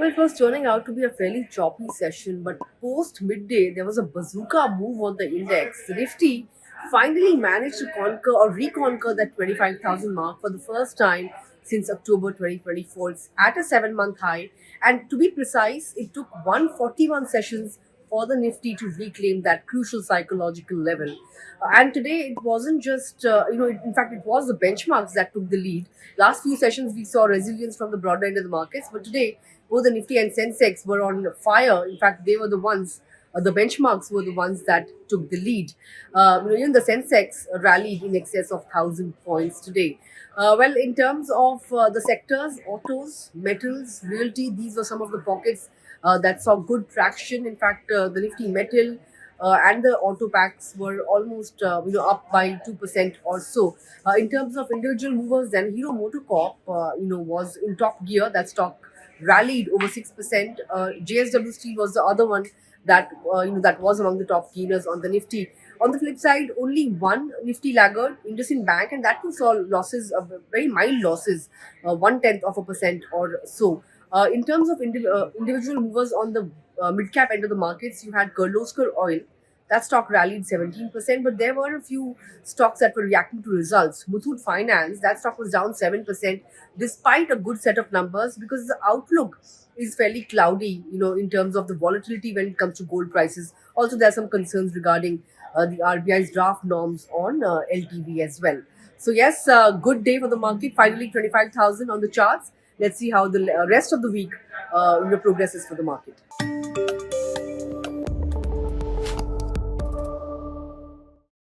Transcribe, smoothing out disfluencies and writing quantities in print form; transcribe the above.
Well, it was turning out to be a fairly choppy session, but post midday, there was a bazooka move on the index. The Nifty finally managed to conquer or reconquer that 25,000 mark for the first time since October 2024. It's at a 7 month high, and to be precise, it took 141 sessions for the Nifty to reclaim that crucial psychological level. And today it wasn't just, in fact, it was the benchmarks that took the lead. Last few sessions we saw resilience from the broader end of the markets, but today both the Nifty and Sensex were on fire. In fact, they were the ones, the benchmarks were the ones that took the lead. Even the Sensex rallied in excess of 1,000 points today. Well, in terms of the sectors, autos, metals, realty, these were some of the pockets that saw good traction. In fact, the Nifty metal and the auto packs were almost up by 2% or so. In terms of individual movers, then Hero MotoCorp was in top gear. That stock rallied over 6%. JSW Steel was the other one that was among the top gainers on the Nifty. On the flip side, only one Nifty laggard, IndusInd Bank, and that too saw losses, very mild losses, 1/10% or so. In terms of individual movers on the mid cap end of the markets, you had Kirloskar Oil. That stock rallied 17%, but there were a few stocks that were reacting to results. Muthoot Finance, that stock was down 7% despite a good set of numbers because the outlook is fairly cloudy, in terms of the volatility when it comes to gold prices. Also, there are some concerns regarding the RBI's draft norms on LTV as well. So, yes, good day for the market. Finally, 25,000 on the charts. Let's see how the rest of the week progresses for the market.